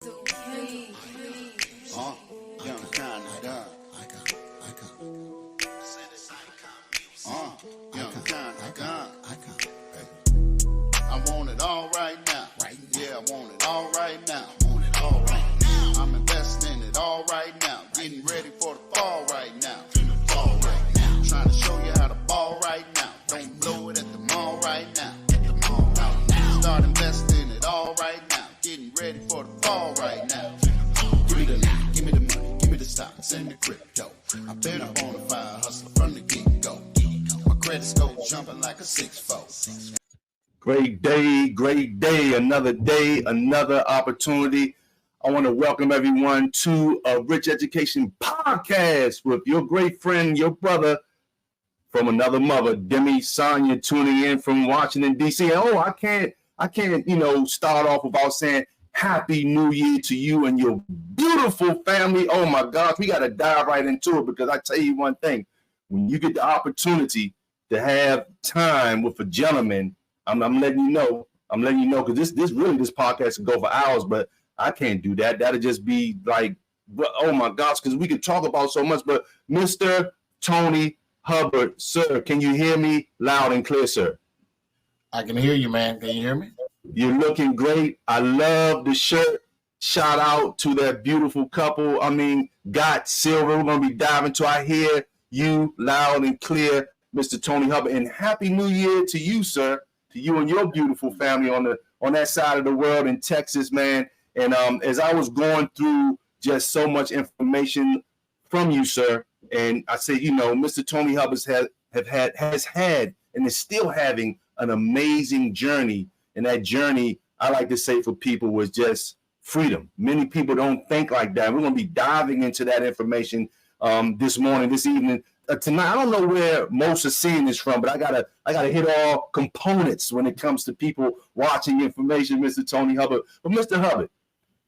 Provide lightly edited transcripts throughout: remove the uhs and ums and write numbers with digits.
Young kind of done. Young kind of gun. I want it all right now. Yeah, I want it all right now. I'm investing it all right now. Getting ready for the fall right now. Trying to show you how to ball right now. Don't blow it at the mall right now. Start investing it all right now. Getting ready for the fall right now. Give me the money, give me the money, give me the stocks and the crypto. I've been a bona fide hustler from the get-go. My credit score jumping like a 6'4". Great day, another opportunity. I want to welcome everyone to a Rich Education podcast with your great friend, your brother from another mother, Demi, Sanya, tuning in from Washington, D.C. Oh, I can't, start off without saying Happy New Year to you and your beautiful family. Oh my gosh, we got to dive right into it because I tell you one thing, when you get the opportunity to have time with a gentleman, I'm letting you know because this podcast can go for hours, but I can't do that. That'll just be like, oh my gosh, because we could talk about so much. But Mr. Tony Hubbard, sir, can you hear me loud and clear, sir? I can hear you, man. Can you hear me? You're looking great. I love the shirt. Shout out to that beautiful couple. Got silver. We're going to be diving to. I hear you loud and clear, Mr. Tony Hubbard. And Happy New Year to you, sir. To you and your beautiful family on that side of the world in Texas, man. And as I was going through just so much information from you, sir, and I say, Mr. Tony Hubbard has had and is still having an amazing journey. And that journey, I like to say for people, was just freedom. Many people don't think like that. We're going to be diving into that information this evening. Tonight, I don't know where most are seeing this from, but I gotta hit all components when it comes to people watching information, Mr. Tony Hubbard. But Mr. Hubbard,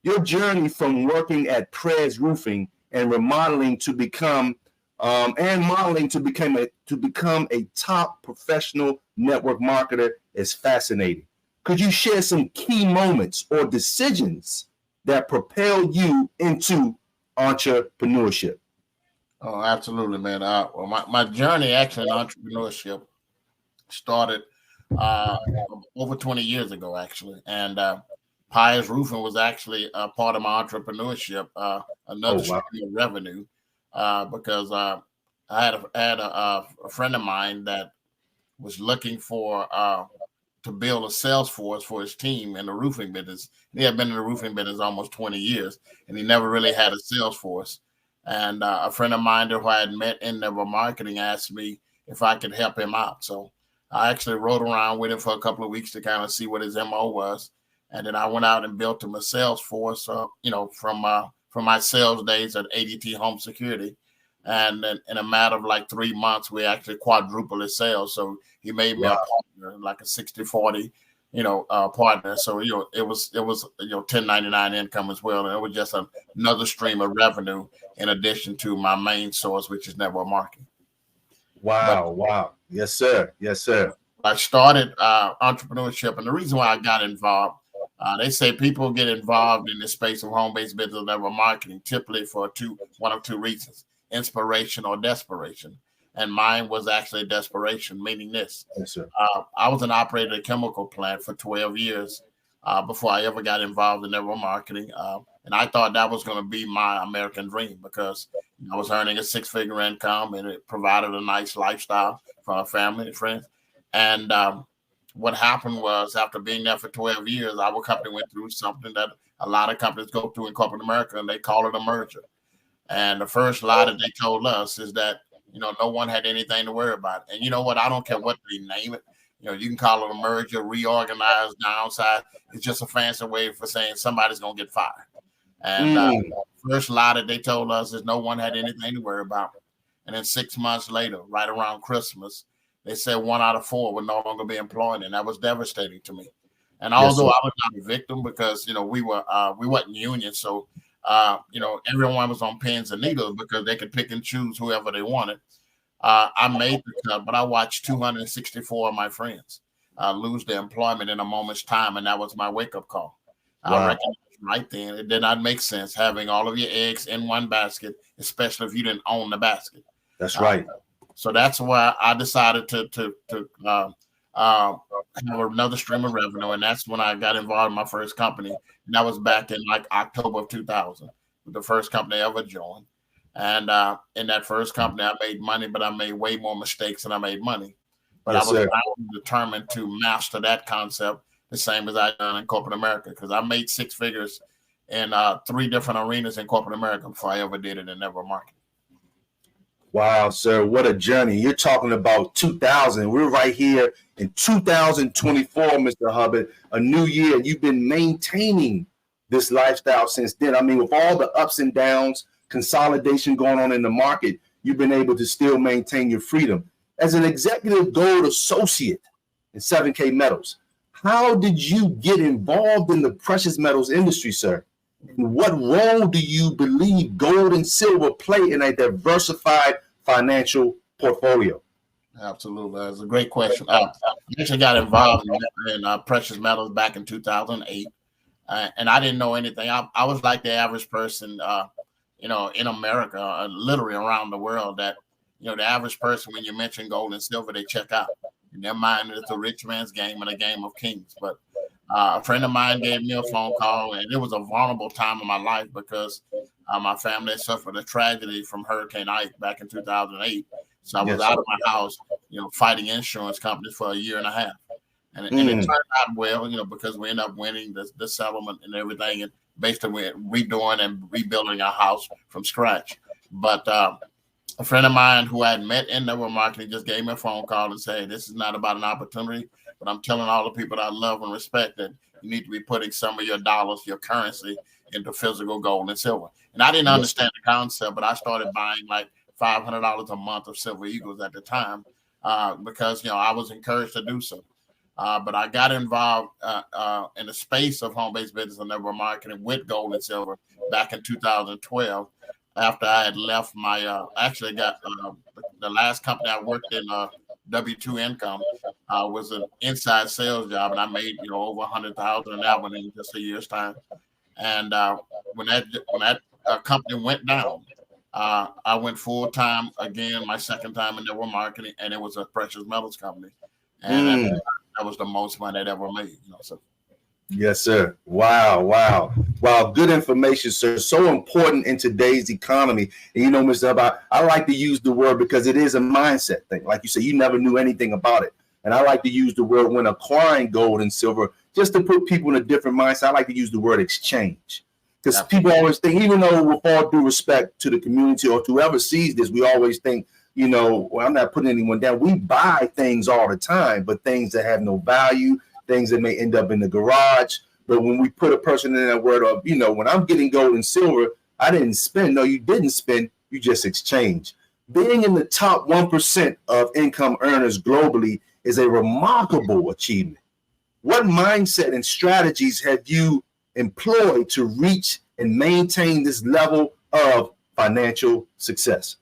your journey from working at Prez Roofing and remodeling to become a top professional network marketer is fascinating. Could you share some key moments or decisions that propelled you into entrepreneurship? Oh, absolutely, man. My journey actually in entrepreneurship started over 20 years ago, actually. And Prez Roofing was actually a part of my entrepreneurship, another stream of revenue, because I had a friend of mine that was looking for to build a sales force for his team in the roofing business. He had been in the roofing business almost 20 years, and he never really had a sales force. And a friend of mine who I had met in network marketing asked me if I could help him out. So I actually rode around with him for a couple of weeks to kind of see what his MO was. And then I went out and built him a sales force, from my sales days at ADT Home Security. And then in a matter of like 3 months, we actually quadrupled his sales. So he made me a partner, like a 60-40, partner. So, it was 1099 income as well. And it was just another stream of revenue in addition to my main source, which is network marketing. Wow. Yes, sir. I started entrepreneurship. And the reason why I got involved, they say people get involved in the space of home-based business network marketing typically for one of two reasons: inspiration or desperation. And mine was actually desperation, meaning this. Yes, sir. I was an operator at a chemical plant for 12 years before I ever got involved in network marketing. And I thought that was going to be my American dream because I was earning a 6-figure income and it provided a nice lifestyle for a family and friends. And what happened was, after being there for 12 years, our company went through something that a lot of companies go through in corporate America, and they call it a merger. And the first lie that they told us is that, no one had anything to worry about. And you know what? I don't care what they name it. You can call it a merger, reorganize, downsize. It's just a fancy way for saying somebody's going to get fired. And first lie that they told us is no one had anything to worry about. And then 6 months later, right around Christmas, they said 1 out of 4 would no longer be employed. And that was devastating to me. And although I was not a victim because, we wasn't union. So, everyone was on pins and needles because they could pick and choose whoever they wanted. I made the cut, but I watched 264 of my friends lose their employment in a moment's time. And that was my wake-up call. I recognized right then. It did not make sense having all of your eggs in one basket, especially if you didn't own the basket. That's right. So that's why I decided to have another stream of revenue, and that's when I got involved in my first company, and that was back in like October of 2000, the first company I ever joined. And in that first company, I made money, but I made way more mistakes than I made money. But Yes, I was sir. determined to master that concept the same as I done in corporate America, because I made six figures in 3 different arenas in corporate America before I ever did it in network marketing. Wow, sir, what a journey. You're talking about 2000. We're right here in 2024, Mr. Hubbard, a new year. You've been maintaining this lifestyle since then. I mean, with all the ups and downs, consolidation going on in the market, you've been able to still maintain your freedom. As an executive gold associate in 7K Metals, how did you get involved in the precious metals industry, sir? And what role do you believe gold and silver play in a diversified financial portfolio? Absolutely. That's a great question. I actually got involved in precious metals back in 2008, and I didn't know anything. I was like the average person, in America, literally around the world, that, the average person, when you mention gold and silver, they check out. In their mind, it's a rich man's game and a game of kings. But a friend of mine gave me a phone call, and it was a vulnerable time in my life because my family suffered a tragedy from Hurricane Ike back in 2008. So I was out of my house, fighting insurance companies for a year and a half. And it turned out well, because we ended up winning the settlement and everything, and basically redoing and rebuilding our house from scratch. But a friend of mine who I had met in network marketing just gave me a phone call and said, this is not about an opportunity, but I'm telling all the people that I love and respect that you need to be putting some of your dollars, your currency, into physical gold and silver. And I didn't understand the concept, but I started buying like $500 a month of silver eagles at the time because, I was encouraged to do so. But I got involved in the space of home-based business and network marketing with gold and silver back in 2012. After I had left my, actually got the last company I worked in, W-2 income, was an inside sales job, and I made over $100,000 in that one in just a year's time. And when that company went down, I went full time again, my second time in network marketing, and it was a precious metals company, and that was the most money I'd ever made. So. Yes, sir. Wow. Good information, sir. So important in today's economy. And Mr. Hubbard, I like to use the word because it is a mindset thing. Like you said, you never knew anything about it. And I like to use the word when acquiring gold and silver, just to put people in a different mindset. I like to use the word exchange. Because people always think, even though with all due respect to the community or to whoever sees this, we always think, well, I'm not putting anyone down. We buy things all the time, but things that have no value, things that may end up in the garage. But when we put a person in that word of, when I'm getting gold and silver, I didn't spend. No, you didn't spend. You just exchange. Being in the top 1% of income earners globally is a remarkable achievement. What mindset and strategies have you employed to reach and maintain this level of financial success?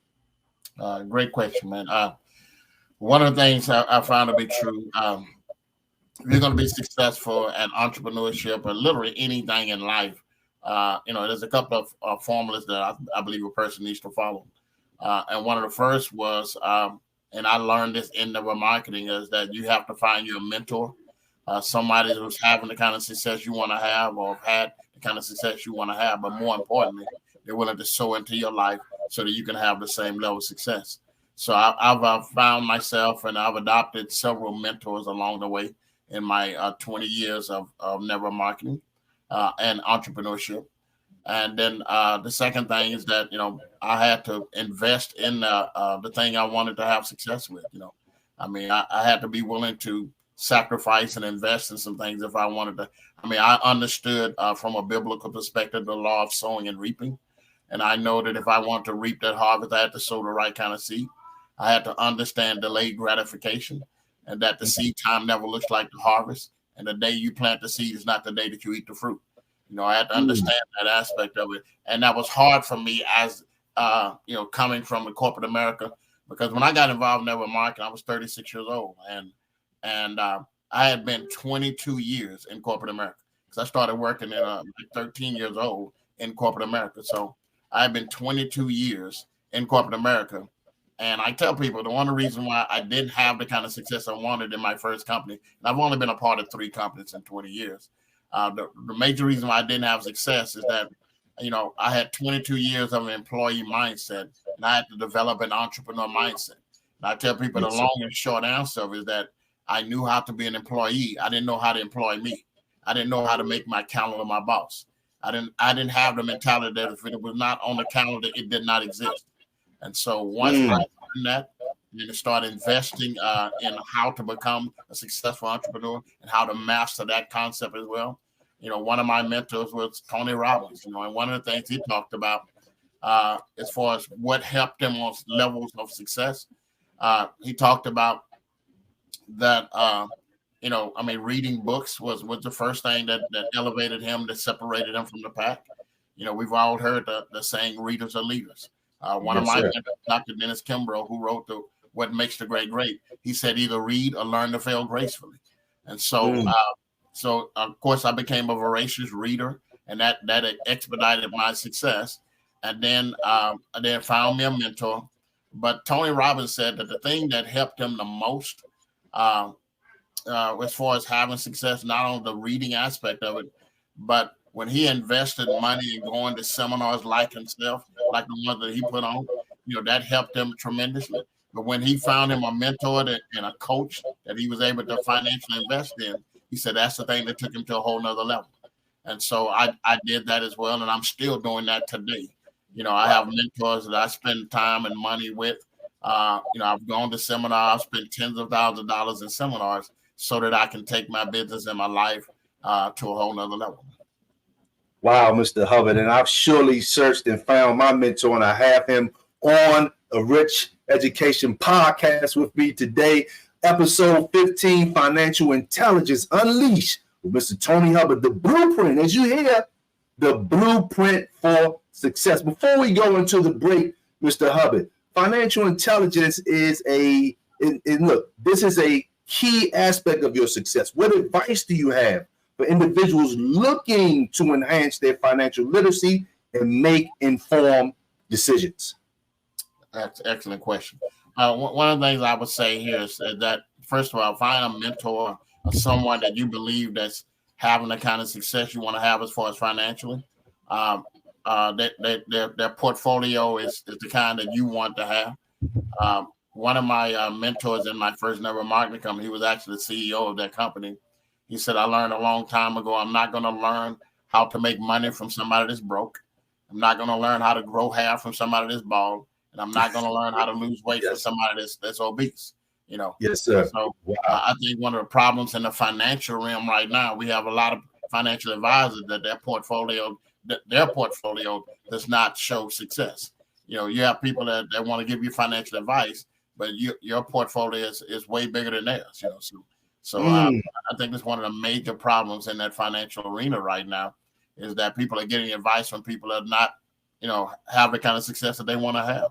Great question, man. One of the things I found to be true, if you're going to be successful at entrepreneurship or literally anything in life, there's a couple of formulas that I believe a person needs to follow. And one of the first was, and I learned this in network marketing, is that you have to find your mentor, somebody who's having the kind of success you want to have or have had the kind of success you want to have. But more importantly, they're willing to sow into your life so that you can have the same level of success. So I've found myself, and I've adopted several mentors along the way in my 20 years of network marketing and entrepreneurship. And then the second thing is that, I had to invest in the thing I wanted to have success with. I had to be willing to sacrifice and invest in some things if I wanted to. I understood from a biblical perspective the law of sowing and reaping. And I know that if I want to reap that harvest, I had to sow the right kind of seed. I had to understand delayed gratification, and that the seed time never looks like the harvest. And the day you plant the seed is not the day that you eat the fruit. I had to understand that aspect of it. And that was hard for me as, coming from the corporate America, because when I got involved in network marketing, I was 36 years old. And I had been 22 years in corporate America. because I started working at 13 years old in corporate America. So I've been 22 years in corporate America. And I tell people the one reason why I didn't have the kind of success I wanted in my first company, and I've only been a part of 3 companies in 20 years. The major reason why I didn't have success is that, I had 22 years of an employee mindset, and I had to develop an entrepreneur mindset. And I tell people the long and short answer of it is that I knew how to be an employee. I didn't know how to employ me. I didn't know how to make my calendar my boss. I didn't have the mentality that if it was not on the calendar, it did not exist. And so once I learned that, and to start investing in how to become a successful entrepreneur and how to master that concept as well. One of my mentors was Tony Robbins, and one of the things he talked about as far as what helped him on levels of success, he talked about that, reading books was the first thing that elevated him, that separated him from the pack. We've all heard the saying, readers are leaders. One of my mentors, Dr. Dennis Kimbrough, who wrote What Makes the Great Great, he said either read or learn to fail gracefully. And so, of course, I became a voracious reader, and that expedited my success. And then I found me a mentor. But Tony Robbins said that the thing that helped him the most as far as having success, not on the reading aspect of it, but when he invested money in going to seminars like himself, like the one that he put on, that helped him tremendously. But when he found him a mentor and a coach that he was able to financially invest in, he said that's the thing that took him to a whole nother level. And so I did that as well, and I'm still doing that today. I have mentors that I spend time and money with. I've gone to seminars, spent tens of thousands of dollars in seminars so that I can take my business and my life to a whole nother level. Wow, Mr. Hubbard. And I've surely searched and found my mentor, and I have him on a Rich Education podcast with me today. Episode 15, Financial Intelligence Unleashed with Mr. Tony Hubbard. The blueprint, as you hear, the blueprint for success. Before we go into the break, Mr. Hubbard, financial intelligence is this is a key aspect of your success. What advice do you have for individuals looking to enhance their financial literacy and make informed decisions? That's an excellent question. One of the things I would say here is that, first of all, find a mentor or someone that you believe that's having the kind of success you want to have as far as financially. Their portfolio is the kind that you want to have. One of my mentors in my first network marketing company, he was actually the CEO of that company. He said, I learned a long time ago, I'm not going to learn how to make money from somebody that's broke. I'm not going to learn how to grow hair from somebody that's bald. And I'm not going to learn how to lose weight from somebody that's obese. Yes, sir. So I think one of the problems in the financial realm right now, we have a lot of financial advisors that their portfolio does not show success. You have people that want to give you financial advice, but your portfolio is way bigger than theirs. I think that's one of the major problems in that financial arena right now, is that people are getting advice from people that are not, have the kind of success that they want to have.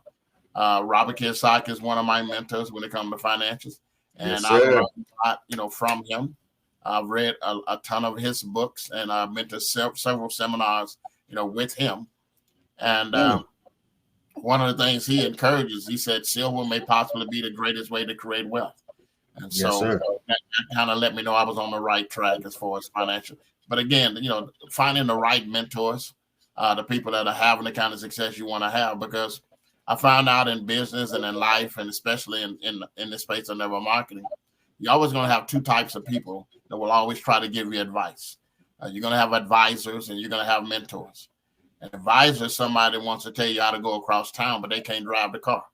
Robert Kiyosaki is one of my mentors when it comes to finances, and I learned a lot, from him. I've read a ton of his books, and I've been to several seminars, with him. And one of the things he encourages, he said, silver may possibly be the greatest way to create wealth. And so that kind of let me know I was on the right track as far as financial. But again, finding the right mentors, the people that are having the kind of success you want to have, because I found out in business and in life, and especially in the space of network marketing, you're always going to have two types of people that will always try to give you advice. You're going to have advisors and you're going to have mentors. An advisor is somebody that wants to tell you how to go across town, but they can't drive the car.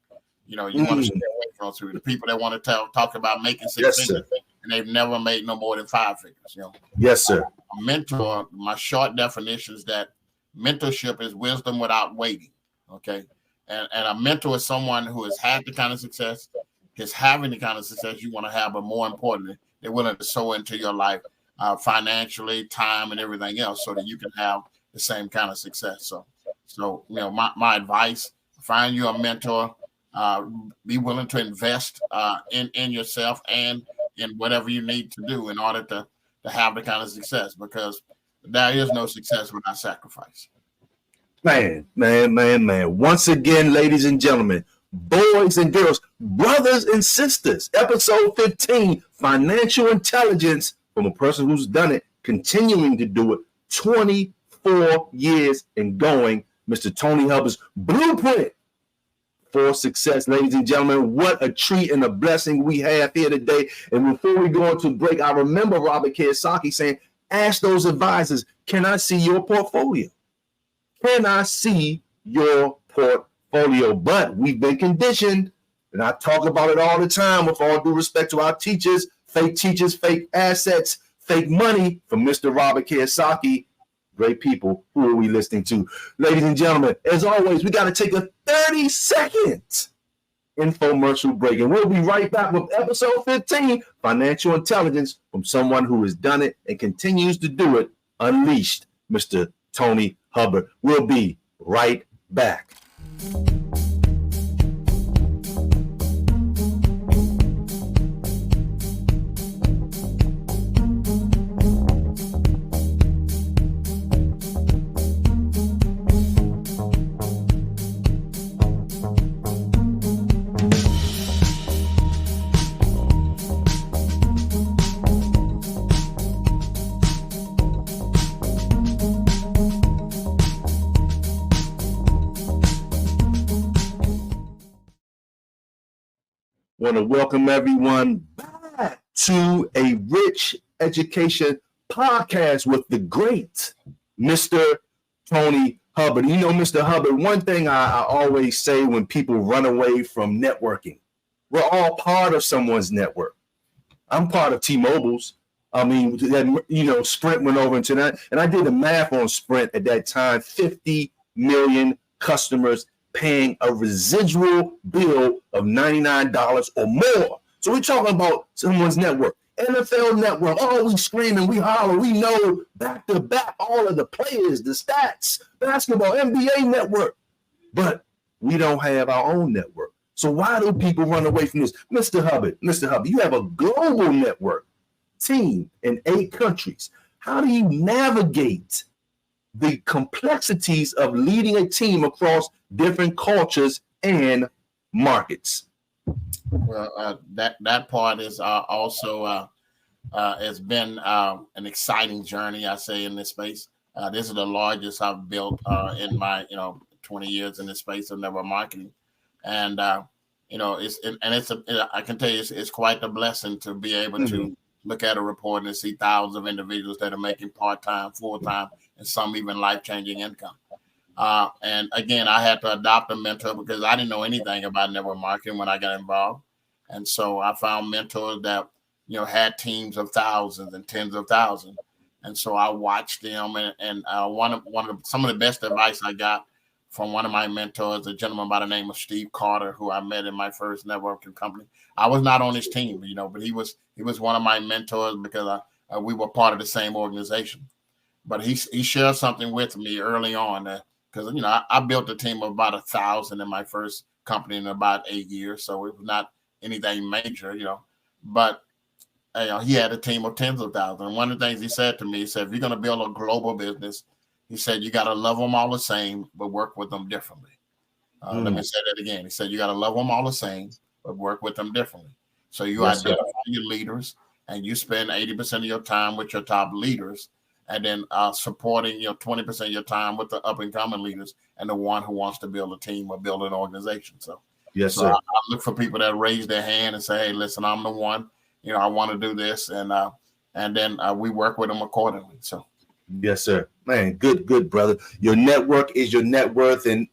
You want to stay away from those. The people that want to talk about making six figures, and they've never made no more than 5 figures. Yes, sir. A mentor, my short definition is that mentorship is wisdom without waiting. Okay. And a mentor is someone who has had the kind of success, is having the kind of success you want to have, but more importantly, they're willing to sow into your life financially, time, and everything else, so that you can have the same kind of success. So my advice: find you a mentor, be willing to invest in yourself and in whatever you need to do in order to have the kind of success. Because there is no success without sacrifice. Man. Once again, ladies and gentlemen, boys and girls, brothers and sisters, episode 15, financial intelligence from a person who's done it, continuing to do it, 24 years and going, Mr. Tony Hubbard's blueprint for success. Ladies and gentlemen, what a treat and a blessing we have here today. And before we go into break, I remember Robert Kiyosaki saying, ask those advisors, can I see your portfolio? Can I see your portfolio? But we've been conditioned, and I talk about it all the time with all due respect to our teachers, fake assets, fake money from Mr. Robert Kiyosaki. Great people. Who are we listening to? Ladies and gentlemen, as always, we got to take a 30-second infomercial break, and we'll be right back with episode 15, financial intelligence from someone who has done it and continues to do it, unleashed, Mr. Tony Hubbard. We'll be right back. Want to welcome everyone back to a Rich Education podcast with the great Mr. Tony Hubbard. You know, Mr. Hubbard, one thing I always say when people run away from networking, we're all part of someone's network. I'm part of T-Mobile's. I mean, Sprint went over into that, and I did the math on Sprint at that time, 50 million customers paying a residual bill of $99 or more. So we're talking about someone's network. NFL network, oh, we screaming, we holler, we know back to back all of the players, the stats, basketball, NBA network. But we don't have our own network. So why do people run away from this? Mr. Hubbard, you have a global network team in 8 countries. How do you navigate the complexities of leading a team across different cultures and markets? Well, that part is also has been an exciting journey, I say, in this space. This is the largest I've built in my 20 years in this space of network marketing, and I can tell you it's quite a blessing to be able to look at a report and see thousands of individuals that are making part-time, full-time, and some even life-changing income. And again, I had to adopt a mentor because I didn't know anything about network marketing when I got involved. And so I found mentors that, had teams of thousands and tens of thousands. And so I watched them, and some of the best advice I got from one of my mentors, a gentleman by the name of Steve Carter, who I met in my first networking company. I was not on his team, but he was one of my mentors because we were part of the same organization. But he shared something with me early on because I built a team of about 1,000 in my first company in about 8 years, so it was not anything major, But he had a team of tens of thousands. And one of the things he said to me, he said, if you're going to build a global business, he said, you got to love them all the same, but work with them differently. Let me say that again. He said, you got to love them all the same, but work with them differently. So you identify your leaders, and you spend 80% of your time with your top leaders, and then supporting 20% of your time with the up and coming leaders and the one who wants to build a team or build an organization. So I look for people that raise their hand and say, hey, listen, I'm the one, I want to do this. And then we work with them accordingly. So. Yes, sir. Man, good, brother. Your network is your net worth, and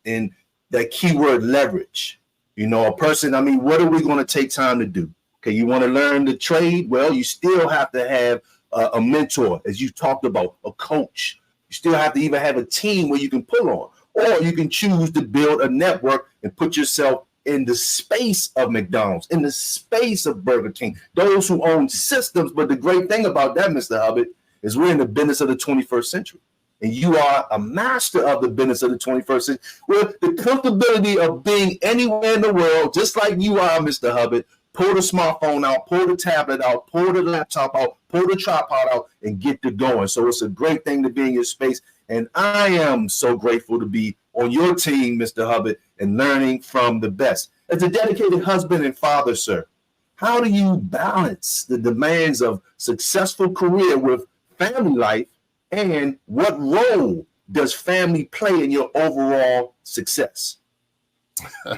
that keyword leverage. A person, what are we going to take time to do? Okay, you want to learn the trade? Well, you still have to have a mentor, as you talked about, a coach. You still have to even have a team where you can pull on, or you can choose to build a network and put yourself in the space of McDonald's, in the space of Burger King, those who own systems. But the great thing about that, Mr. Hubbard, is we're in the business of the 21st century. And you are a master of the business of the 21st century with the comfortability of being anywhere in the world, just like you are, Mr. Hubbard, pull the smartphone out, pull the tablet out, pull the laptop out, pull the tripod out, and get to going. So it's a great thing to be in your space. And I am so grateful to be on your team, Mr. Hubbard, and learning from the best. As a dedicated husband and father, sir, how do you balance the demands of successful career with family life, and what role does family play in your overall success?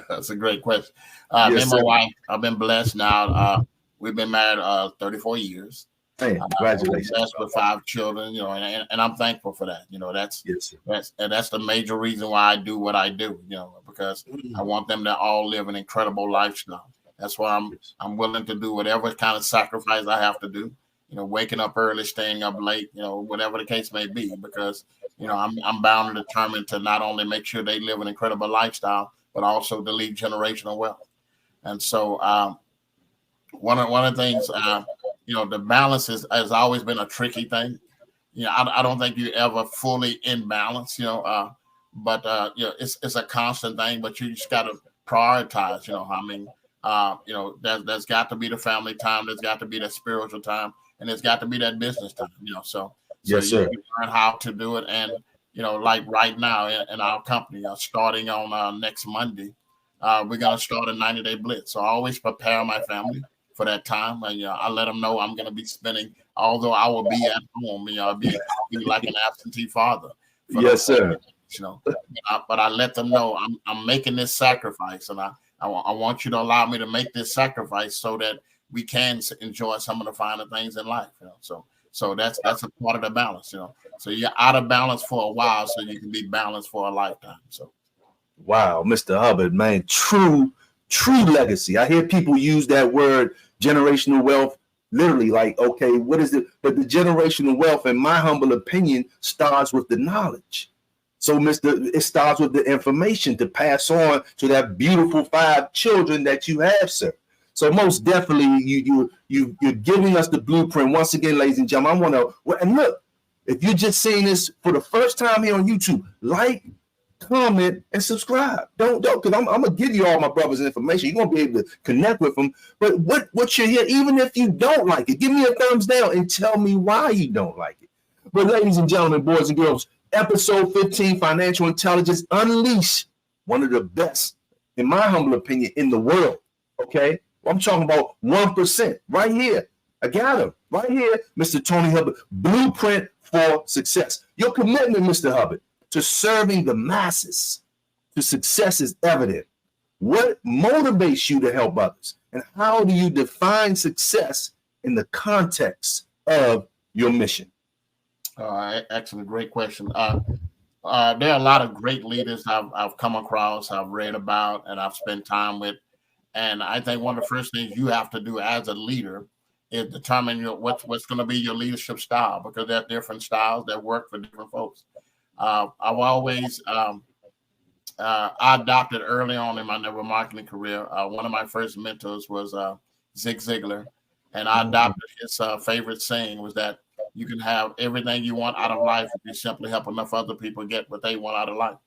That's a great question. Yes, me and sir. my wife, I've been blessed now. We've been married 34 years. Man, congratulations. Blessed with 5 children, and I'm thankful for that. That's Yes, that's the major reason why I do what I do. Because I want them to all live an incredible lifestyle. That's why I'm willing to do whatever kind of sacrifice I have to do. Waking up early, staying up late, whatever the case may be, because I'm bound and determined to not only make sure they live an incredible lifestyle, but also to leave generational wealth. And so one of the things, the balance has always been a tricky thing. I don't think you're ever fully in balance, but it's a constant thing, but you just got to prioritize, there's got to be the family time. There's got to be that spiritual time, and there's got to be that business time, so yes, sir. You learn how to do it. And, like right now in our company, starting on next Monday, we're going to start a 90-day blitz. So I always prepare my family for that time. And, I let them know I'm going to be spending, although I will be at home, I'll be like an absentee father. Yes, sir. But I let them know I'm making this sacrifice, and I want you to allow me to make this sacrifice so that we can enjoy some of the finer things in life. So that's a part of the balance. So you're out of balance for a while, so you can be balanced for a lifetime. So, wow, Mr. Hubbard, man, true legacy. I hear people use that word generational wealth literally like, okay, what is it? But the generational wealth, in my humble opinion, starts with the knowledge. So, it starts with the information to pass on to that beautiful 5 children that you have, sir. So most definitely, you're giving us the blueprint once again, ladies and gentlemen. And look, if you're just seeing this for the first time here on YouTube, like, comment, and subscribe. Don't, because I'm gonna give you all my brothers' information. You're gonna be able to connect with them. But what you're here, even if you don't like it, give me a thumbs down and tell me why you don't like it. But ladies and gentlemen, boys and girls, episode 15, Financial Intelligence Unleash, one of the best, in my humble opinion, in the world. Okay. I'm talking about 1% right here. I got him right here, Mr. Tony Hubbard. Blueprint for success. Your commitment, Mr. Hubbard, to serving the masses to success is evident. What motivates you to help others? And how do you define success in the context of your mission? Excellent, great question. There are a lot of great leaders I've come across, I've read about, and I've spent time with. And I think one of the first things you have to do as a leader is determine what's going to be your leadership style, because there are different styles that work for different folks. I've always I adopted early on in my network marketing career. One of my first mentors was Zig Ziglar, and I adopted his favorite saying was that you can have everything you want out of life if you simply help enough other people get what they want out of life.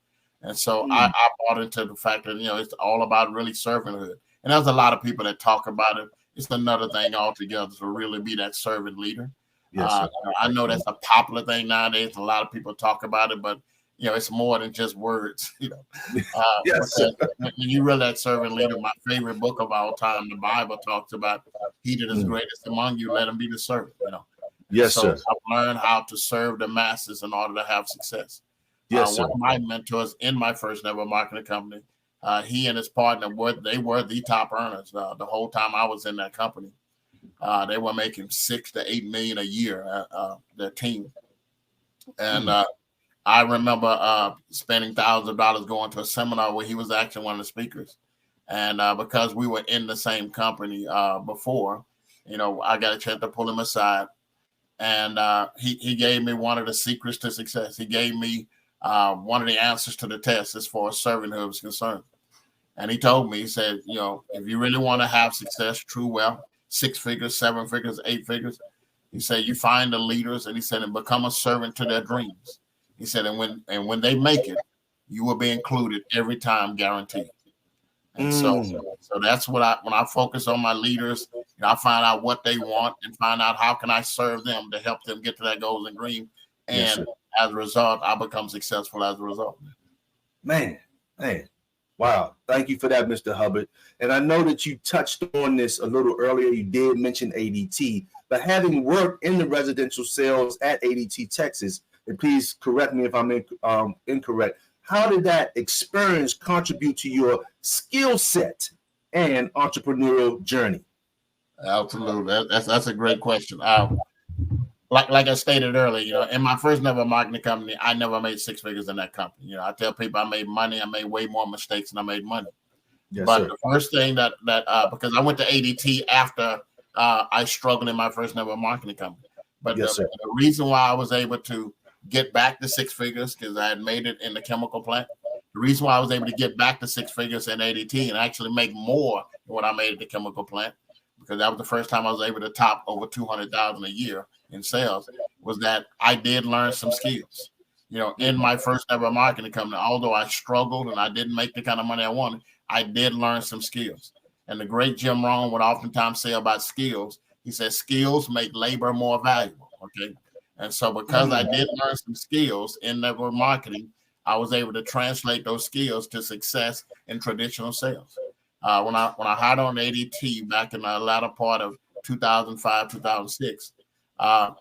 And so I bought into the fact that it's all about really servanthood. And there's a lot of people that talk about it. It's another thing altogether to really be that servant leader. Yes, I know that's a popular thing nowadays. A lot of people talk about it, but it's more than just words. Yes, when you really that servant leader, my favorite book of all time, the Bible talks about he that is greatest among you, let him be the servant. Yes, so sir. I've learned how to serve the masses in order to have success. Yes, sir. One of my mentors in my first network marketing company, he and his partner were the top earners the whole time I was in that company. They were making $6 to $8 million a year, their team. And I remember spending thousands of dollars going to a seminar where he was actually one of the speakers. And because we were in the same company before, I got a chance to pull him aside. And he gave me one of the secrets to success. He gave me one of the answers to the test as far as servanthood was concerned. And he told me, he said, if you really want to have success, true wealth, 6 figures, 7 figures, 8 figures, he said, you find the leaders, and he said, and become a servant to their dreams. He said, and when they make it, you will be included every time, guaranteed. And so that's what when I focus on my leaders, I find out what they want and find out how can I serve them to help them get to that goals and dream. And as a result, I become successful as a result. Man. Wow. Thank you for that, Mr. Hubbard. And I know that you touched on this a little earlier. You did mention ADT, but having worked in the residential sales at ADT Texas, and please correct me if I'm incorrect, how did that experience contribute to your skill set and entrepreneurial journey? Absolutely. That's a great question. Like I stated earlier, in my first network marketing company, I never made six figures in that company. I tell people I made money. I made way more mistakes than I made money. Yes, but sir. The first thing that because I went to ADT after I struggled in my first network marketing company. But the reason why I was able to get back to six figures because I had made it in the chemical plant. The reason why I was able to get back to six figures in ADT and actually make more than what I made at the chemical plant, because that was the first time I was able to top over 200,000 a year in sales, was that I did learn some skills. In my first ever marketing company, although I struggled and I didn't make the kind of money I wanted, I did learn some skills. And the great Jim Rohn would oftentimes say about skills, he says, skills make labor more valuable. Okay. And so because I did learn some skills in network marketing, I was able to translate those skills to success in traditional sales. When I hired on ADT back in the latter part of 2005, 2006, at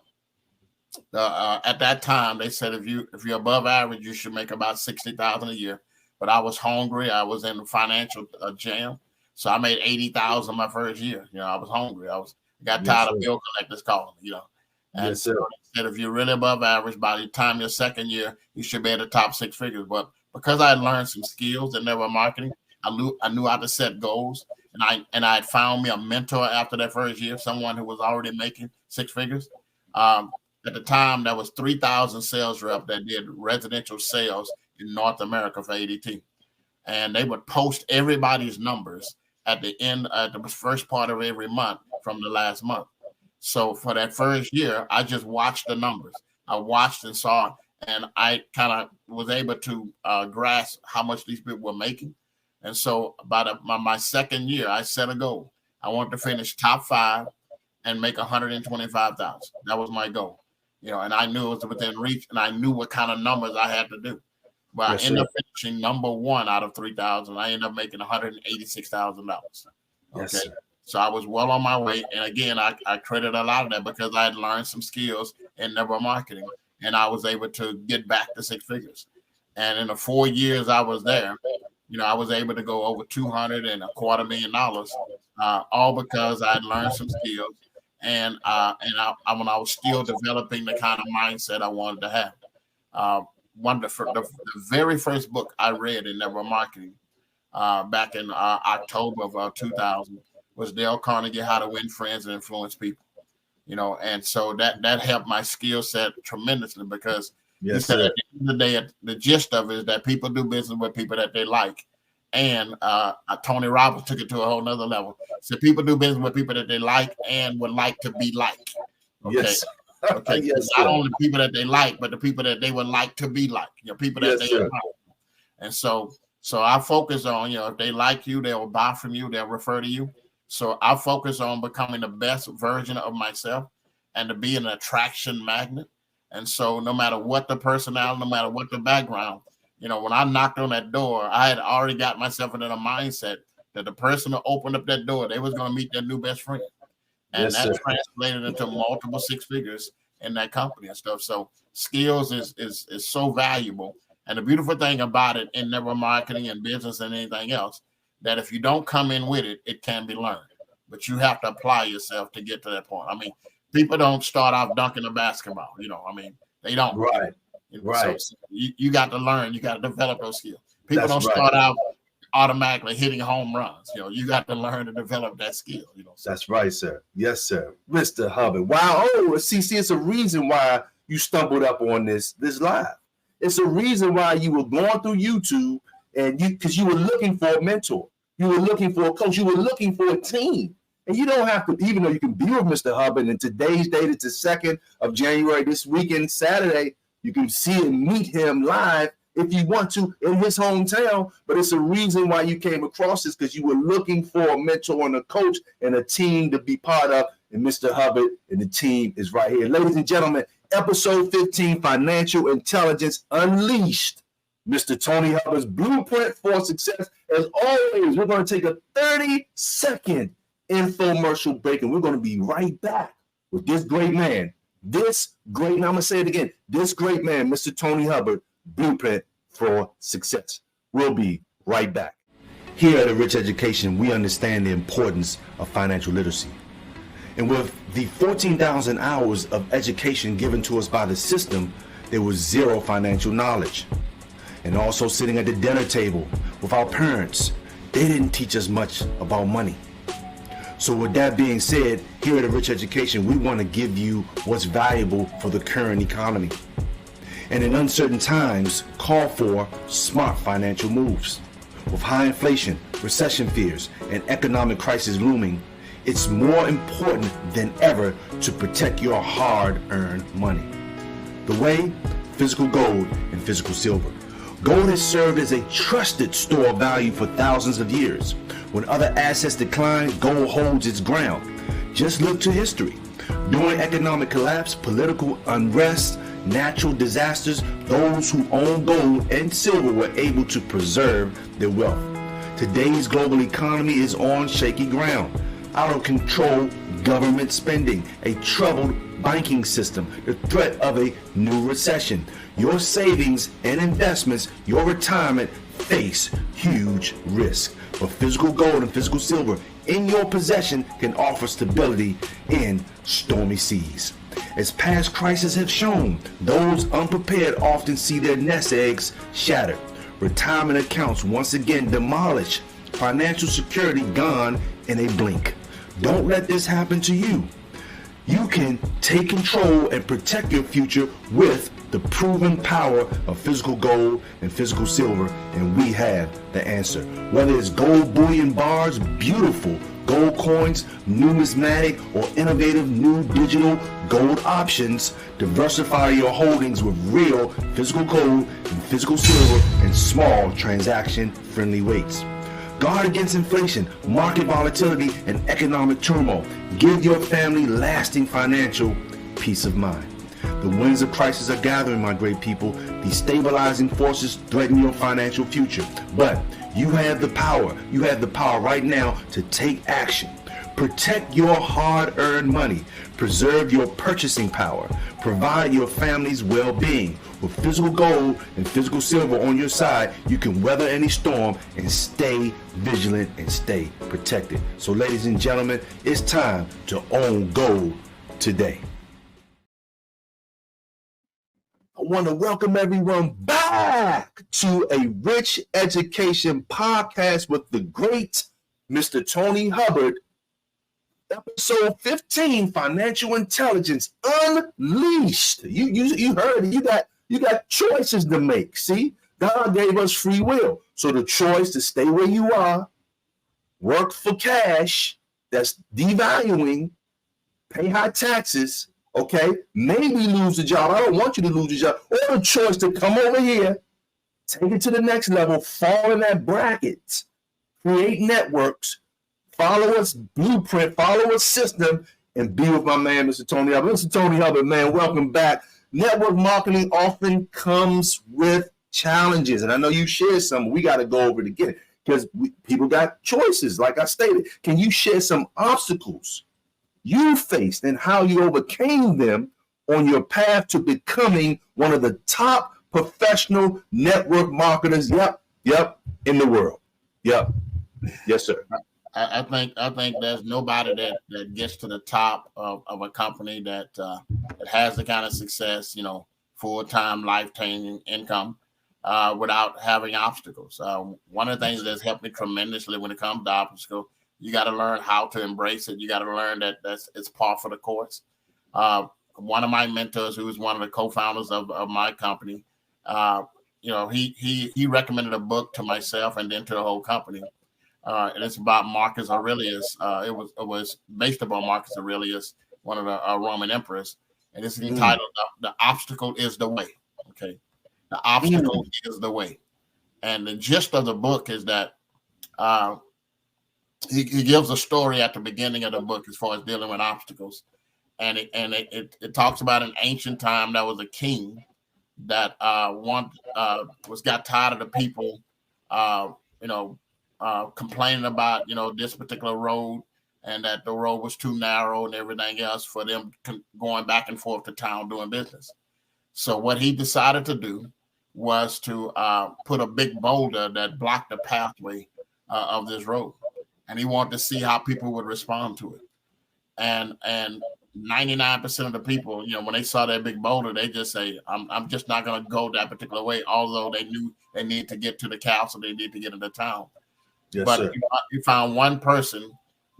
that time they said if you're above average, you should make about 60,000 a year. But I was hungry. I was in a financial jam, so I made 80,000 my first year. I was hungry. I got tired of bill collectors calling. And so they said if you're really above average, by the time your second year, you should be at the top six figures. But because I had learned some skills in network marketing, I knew how to set goals, and I had found me a mentor after that first year, someone who was already making six figures. At the time, there was 3,000 sales reps that did residential sales in North America for ADT, and they would post everybody's numbers at the end, at the first part of every month from the last month. So for that first year, I just watched the numbers. I watched and saw, and I kind of was able to grasp how much these people were making. And so by my second year, I set a goal. I wanted to finish top 5 and make 125,000. That was my goal. And I knew it was within reach, and I knew what kind of numbers I had to do. But I ended up finishing number 1 out of 3,000. I ended up making $186,000. Okay. Yes, so I was well on my way. And again, I credit a lot of that because I had learned some skills in network marketing, and I was able to get back to six figures. And in the 4 years I was there, I was able to go over $225,000, all because I had learned some skills, and when I was still developing the kind of mindset I wanted to have. One of the very first book I read in network marketing back in October of 2000 was Dale Carnegie, How to Win Friends and Influence People. And so that helped my skill set tremendously because he said at the end of the day, the gist of it is that people do business with people that they like. And Tony Robbins took it to a whole nother level. So people do business with people that they like and would like to be like. Okay. Yes. Okay. Yes, not only people that they like, but the people that they would like to be like. People that they like. And so I focus on, if they like you, they'll buy from you, they'll refer to you. So I focus on becoming the best version of myself and to be an attraction magnet. And so no matter what the personality, no matter what the background, when I knocked on that door, I had already got myself into a mindset that the person who opened up that door, they was going to meet their new best friend. And that translated into multiple six figures in that company and stuff. So skills is so valuable. And the beautiful thing about it in network marketing and business and anything else, that if you don't come in with it, it can be learned. But you have to apply yourself to get to that point. I mean, people don't start off dunking a basketball. They don't. Right. Right. So you got to learn. You got to develop those skills. People don't start out automatically hitting home runs. You got to learn to develop that skill. That's right, sir. Yes, sir. Mr. Hubbard. Wow. Oh, see, it's a reason why you stumbled up on this live. It's a reason why you were going through YouTube because you were looking for a mentor. You were looking for a coach. You were looking for a team. And you don't have to, even though you can be with Mr. Hubbard, and today's date is the 2nd of January, this weekend, Saturday, you can see and meet him live if you want to in his hometown. But it's a reason why you came across this, because you were looking for a mentor and a coach and a team to be part of. And Mr. Hubbard and the team is right here. Ladies and gentlemen, episode 15, Financial Intelligence Unleashed. Mr. Tony Hubbard's blueprint for success. As always, we're going to take a 30-second infomercial break, and we're going to be right back with this great man. Now I'm going to say it again. This great man, Mr. Tony Hubbard, blueprint for success. We'll be right back. Here at A Rich Education, we understand the importance of financial literacy. And with the 14,000 hours of education given to us by the system, there was zero financial knowledge. And also sitting at the dinner table with our parents, they didn't teach us much about money. So with that being said, here at A Rich Education, we want to give you what's valuable for the current economy. And in uncertain times, call for smart financial moves. With high inflation, recession fears, and economic crisis looming, it's more important than ever to protect your hard-earned money. The way? Physical gold and physical silver. Gold has served as a trusted store of value for thousands of years. When other assets decline, gold holds its ground. Just look to history. During economic collapse, political unrest, natural disasters, those who own gold and silver were able to preserve their wealth. Today's global economy is on shaky ground. Out of control government spending, a troubled banking system, the threat of a new recession. Your savings and investments, your retirement face huge risk. But physical gold and physical silver in your possession can offer stability in stormy seas. As past crises have shown, those unprepared often see their nest eggs shattered. Retirement accounts once again demolished. Financial security gone in a blink. Don't let this happen to you. You can take control and protect your future with the proven power of physical gold and physical silver, and we have the answer. Whether it's gold bullion bars, beautiful gold coins, numismatic, or innovative new digital gold options, diversify your holdings with real physical gold and physical silver in small transaction-friendly weights. Guard against inflation, market volatility, and economic turmoil. Give your family lasting financial peace of mind. The winds of crisis are gathering, my great people. Destabilizing forces threaten your financial future. But you have the power. You have the power right now to take action. Protect your hard-earned money. Preserve your purchasing power. Provide your family's well-being. With physical gold and physical silver on your side, you can weather any storm and stay vigilant and stay protected. So ladies and gentlemen, it's time to own gold today. I want to welcome everyone back to A Rich Education podcast with the great Mr. Tony Hubbard. Episode 15, Financial Intelligence Unleashed. You heard it. You got choices to make. See, God gave us free will. So the choice to stay where you are, work for cash, that's devaluing, pay high taxes, okay? Maybe lose a job. I don't want you to lose your job. Or the choice to come over here, take it to the next level, fall in that bracket, create networks, follow us blueprint, follow us system, and be with my man, Mr. Tony Hubbard. Mr. Tony Hubbard, man, welcome back. Network marketing often comes with challenges, and I know you shared some. We got to go over it again because people got choices, like I stated. Can you share some obstacles you faced and how you overcame them on your path to becoming one of the top professional network marketers? Yep, in the world. Yep. Yes, sir. I think there's nobody that gets to the top of a company that has the kind of success, full-time, life-changing income without having obstacles. One of the things that's helped me tremendously when it comes to obstacles, you got to learn how to embrace it. You got to learn that it's par for the course. One of my mentors, who was one of the co-founders of my company, he recommended a book to myself and then to the whole company. And it's about Marcus Aurelius. It was based upon Marcus Aurelius, one of the Roman emperors, and it's entitled "The Obstacle Is the Way." Okay, The obstacle is the way. And the gist of the book is that he gives a story at the beginning of the book as far as dealing with obstacles. And it talks about an ancient time that was a king that got tired of the people, complaining about, this particular road, and that the road was too narrow and everything else for them going back and forth to town doing business. So what he decided to do was to put a big boulder that blocked the pathway of this road. And he wanted to see how people would respond to it. And 99% of the people, when they saw that big boulder, they just say, I'm just not going to go that particular way, although they knew they need to get to the castle, they need to get into town. Yes, but sir. he found one person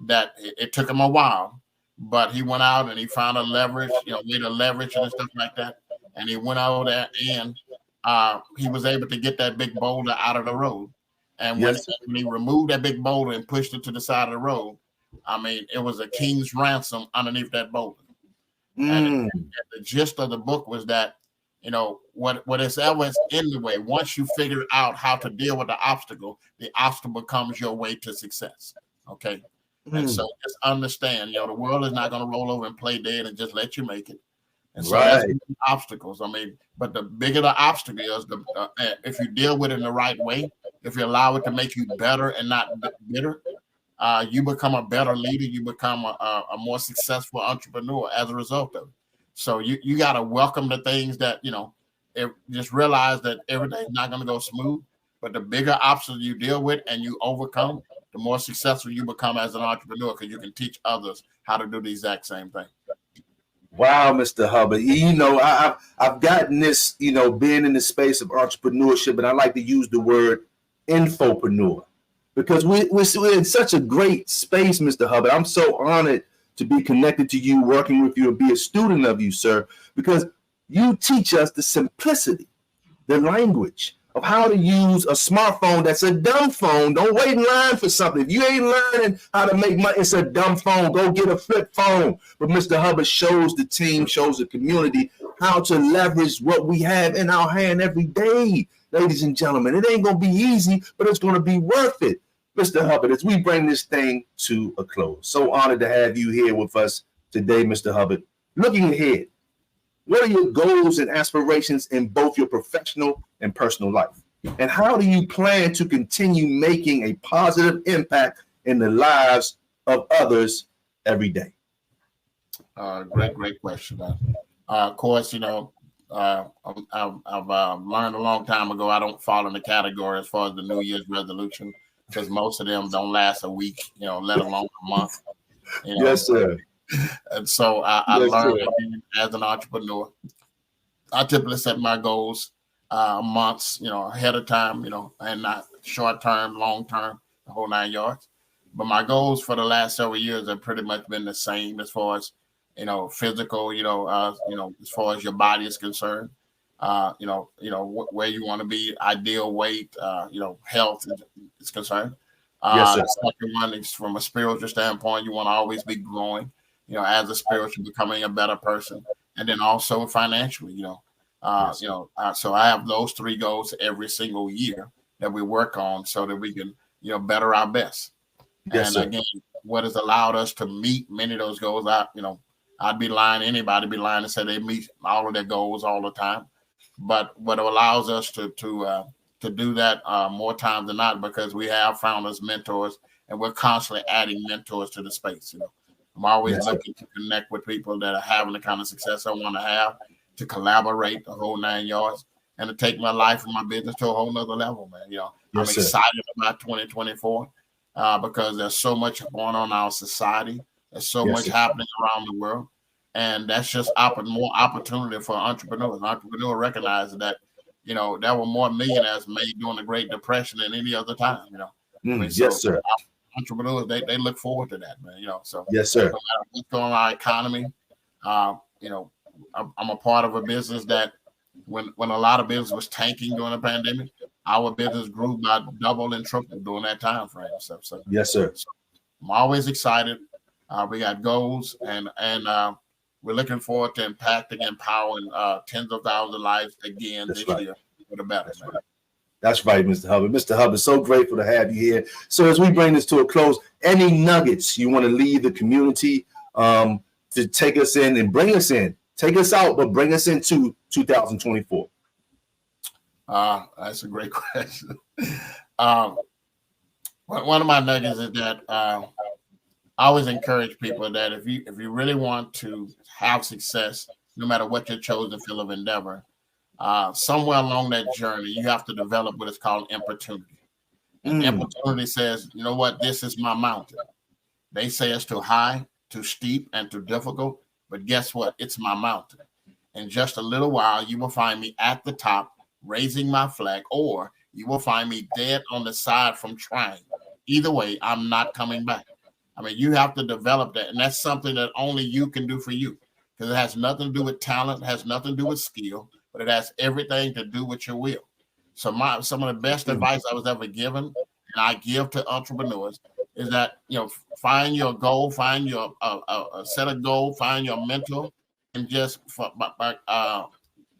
that it took him a while, but he went out and he found a leverage, way to leverage and stuff like that. And he went out there and he was able to get that big boulder out of the road. And when he removed that big boulder and pushed it to the side of the road, it was a king's ransom underneath that boulder. And the gist of the book was that, what is always in the way, once you figure out how to deal with the obstacle becomes your way to success. Okay. And so just understand, the world is not going to roll over and play dead and just let you make it. And so that's obstacles. But the bigger the obstacle is, if you deal with it in the right way, if you allow it to make you better and not bitter, you become a better leader. You become a more successful entrepreneur as a result of it. So you got to welcome the things that, just realize that everything's not going to go smooth. But the bigger obstacles you deal with and you overcome, the more successful you become as an entrepreneur, because you can teach others how to do the exact same thing. Wow, Mr. Hubbard. I've gotten this, being in the space of entrepreneurship, and I like to use the word infopreneur, because we're in such a great space, Mr. Hubbard. I'm so honored to be connected to you, working with you, and be a student of you, sir, because you teach us the simplicity, the language of how to use a smartphone that's a dumb phone. Don't wait in line for something. If you ain't learning how to make money, it's a dumb phone. Go get a flip phone. But Mr. Hubbard shows the team, shows the community how to leverage what we have in our hand every day, ladies and gentlemen. It ain't going to be easy, but it's going to be worth it. Mr. Hubbard, as we bring this thing to a close, so honored to have you here with us today, Mr. Hubbard. Looking ahead, what are your goals and aspirations in both your professional and personal life? And how do you plan to continue making a positive impact in the lives of others every day? Great question. Of course, I've learned a long time ago, I don't fall in the category as far as the New Year's resolution, because most of them don't last a week, let alone a month. Yes, sir. And so I learned as an entrepreneur, I typically set my goals months, ahead of time, and not short term, long term, the whole 9 yards. But my goals for the last several years have pretty much been the same as far as, physical, as far as your body is concerned, where you want to be, ideal weight, health is concerned. Yes, sir. The second one is from a spiritual standpoint, you want to always be growing, as a spiritual, becoming a better person. And then also financially, so I have those three goals every single year that we work on so that we can, better our best. Yes, and sir. Again, what has allowed us to meet many of those goals, I'd be lying, anybody be lying to say they meet all of their goals all the time. But what allows us to do that more times than not, because we have found us mentors, and we're constantly adding mentors to the space. I'm always looking to connect with people that are having the kind of success I want to have, to collaborate the whole 9 yards, and to take my life and my business to a whole nother level, man. I'm excited about 2024 because there's so much going on in our society. There's so much happening around the world. And that's just more opportunity for entrepreneurs. Entrepreneurs recognize that, there were more millionaires made during the Great Depression than any other time, Yes, sir. Entrepreneurs, they look forward to that, man. So yes, sir. No matter what's going on in our economy, I'm a part of a business that when a lot of business was tanking during the pandemic, our business grew by double and triple during that time frame. So yes, sir. So I'm always excited. We got goals, and we're looking forward to impacting, empowering tens of thousands of lives again this year. for the better. That's right. That's right, Mr. Hubbard. Mr. Hubbard, so grateful to have you here. So as we bring this to a close, any nuggets you want to leave the community to take us in and bring us in? Take us out, but bring us into 2024. That's a great question. One of my nuggets is that I always encourage people that if you really want to have success, no matter what your chosen field of endeavor, somewhere along that journey, you have to develop what is called opportunity. And opportunity says, you know what, this is my mountain. They say it's too high, too steep, and too difficult, but guess what? It's my mountain. In just a little while, you will find me at the top, raising my flag, or you will find me dead on the side from trying. Either way, I'm not coming back. I mean, you have to develop that, and that's something that only you can do for you, because it has nothing to do with talent, has nothing to do with skill, but it has everything to do with your will. So some of the best advice I was ever given, and I give to entrepreneurs, is that, find your goal, find your set a goal, find your mentor, and just by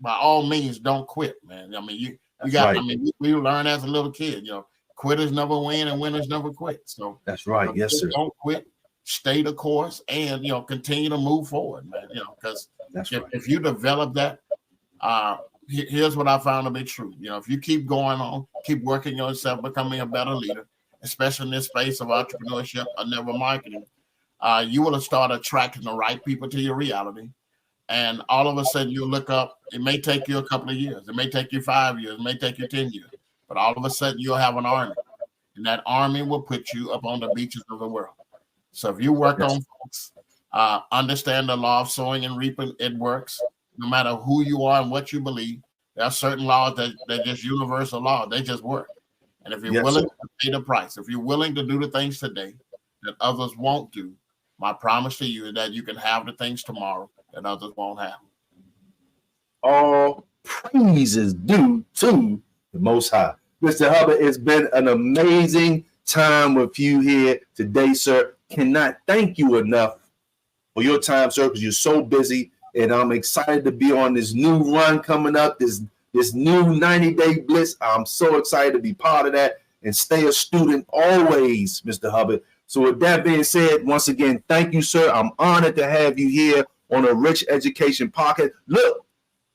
all means, don't quit, man. I mean, you got. Right. I mean, we learn as a little kid, quitters never win and winners never quit. So that's right. Yes, sir. Don't quit. Stay the course, and continue to move forward, man. Because if you develop that, here's what I found to be true. If you keep going on, keep working yourself, becoming a better leader, especially in this space of entrepreneurship or network marketing, you will start attracting the right people to your reality. And all of a sudden you look up, it may take you a couple of years. It may take you 5 years. It may take you 10 years. But all of a sudden you'll have an army. And that army will put you up on the beaches of the world. So if you work on folks, understand the law of sowing and reaping, it works. No matter who you are and what you believe, there are certain laws that just universal law. They just work. And if you're willing to pay the price, if you're willing to do the things today that others won't do, my promise to you is that you can have the things tomorrow that others won't have. All praise is due to the Most High. Mr. Hubbard, it's been an amazing time with you here today, sir. Cannot thank you enough for your time, sir, because you're so busy. And I'm excited to be on this new run coming up, this new 90-day blitz. I'm so excited to be part of that and stay a student always, Mr. Hubbard. So with that being said, once again, thank you, sir. I'm honored to have you here on a Rich Education Podcast. Look,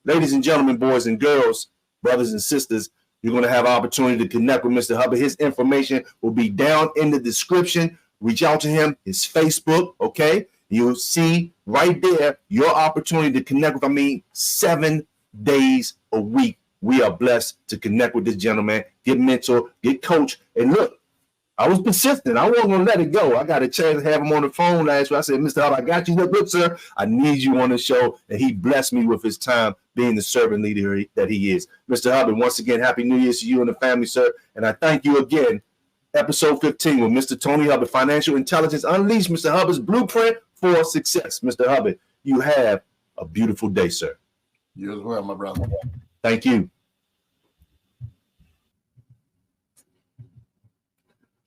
ladies and gentlemen, boys and girls, brothers and sisters, you're going to have opportunity to connect with Mr. Hubbard. His information will be down in the description. Reach out to him, his Facebook, okay? You'll see right there your opportunity to connect with, 7 days a week. We are blessed to connect with this gentleman, get mentor, get coach. And look, I was persistent. I wasn't going to let it go. I got a chance to have him on the phone last week. I said, Mr. Hubbard, I got you. Look, sir, I need you on the show. And he blessed me with his time being the servant leader that he is. Mr. Hubbard, once again, Happy New Year to you and the family, sir. And I thank you again. Episode 15 with Mr. Tony Hubbard, Financial Intelligence Unleashed, Mr. Hubbard's Blueprint for Success. Mr. Hubbard, you have a beautiful day, sir. You as well, my brother. Thank you.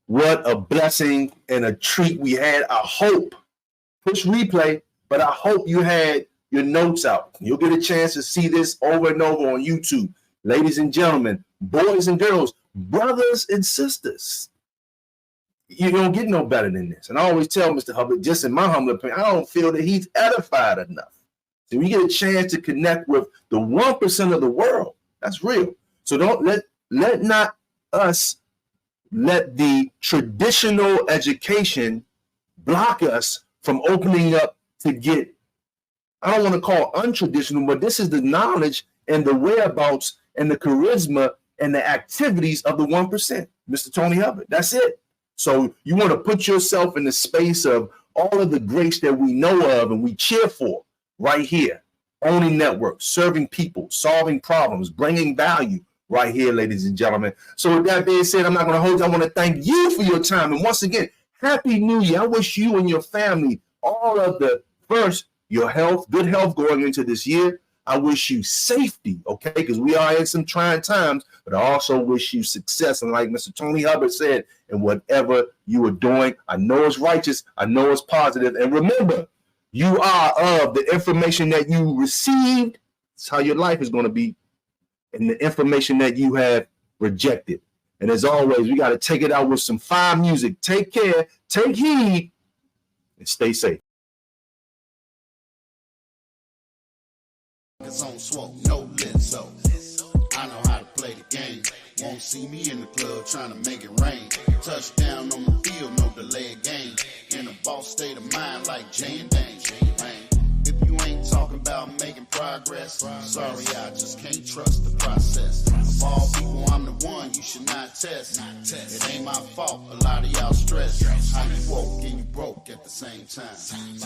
What a blessing and a treat we had. I hope, push replay, but I hope you had your notes out. You'll get a chance to see this over and over on YouTube. Ladies and gentlemen, boys and girls, brothers and sisters, you don't get no better than this. And I always tell Mr. Hubbard, just in my humble opinion, I don't feel that he's edified enough. So we get a chance to connect with the 1% of the world. That's real. So don't let the traditional education block us from opening up to get, I don't want to call untraditional, but this is the knowledge and the whereabouts and the charisma and the activities of the 1%, Mr. Tony Hubbard. That's it. So you want to put yourself in the space of all of the grace that we know of and we cheer for right here. Owning networks, serving people, solving problems, bringing value right here, ladies and gentlemen. So with that being said, I'm not going to hold you. I want to thank you for your time. And once again, Happy New Year. I wish you and your family all of the first, your health, good health going into this year. I wish you safety, okay, because we are in some trying times, but I also wish you success. And like Mr. Tony Hubbard said, in whatever you are doing, I know it's righteous, I know it's positive. And remember, you are of the information that you received. It's how your life is going to be and the information that you have rejected. And as always, we got to take it out with some fine music. Take care, take heed, and stay safe. It's on swole, no Lizzo. I know how to play the game. Won't see me in the club trying to make it rain. Touchdown on the field, no delay game. In a boss state of mind like Jay and Dane. If you ain't talking about making progress, sorry, I just can't trust the process. Of all people, I'm the one you should not test. It ain't my fault, a lot of y'all stress. How you woke and you broke at the same time.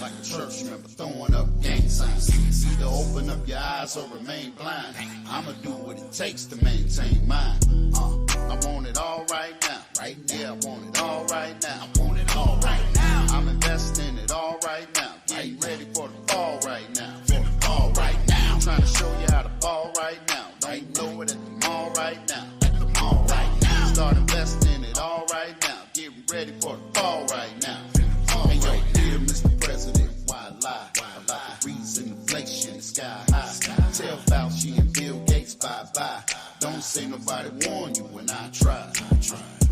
Like a church member throwing up gang signs. Either open up your eyes or remain blind. I'ma do what it takes to maintain mine. I want it all right now. Yeah, I want it all right now. I want it all right now. I'm investing it all right now. Getting ready for the fall right now. For the fall right now. Trying to show you how to ball right now. Don't know it at the mall right now. At the mall right now. Start investing it all right now. Getting ready for the fall right now. Hey yo, dear Mr. President, why lie? About the reason inflation is sky high. Tell Fauci and Bill Gates bye-bye. Don't say nobody warned you when I tried.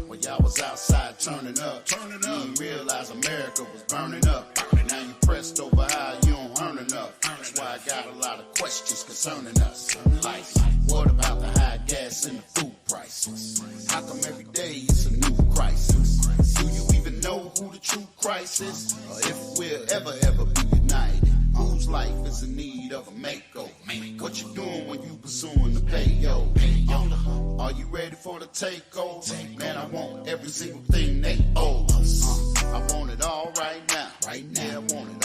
When y'all was outside turning up. You didn't realize America was burning up. Now you pressed over how you don't earn enough. That's why I got a lot of questions concerning us. Like, what about the high gas and the food prices? How come every day it's a new crisis? Do you even know who the true Christ is? Or if we'll ever be united? Whose life is in need of a makeover? What you doing when you pursuing the payo? Are you ready for the takeover? Man, I want every single thing they owe us. I want it all right now. Yeah, I want it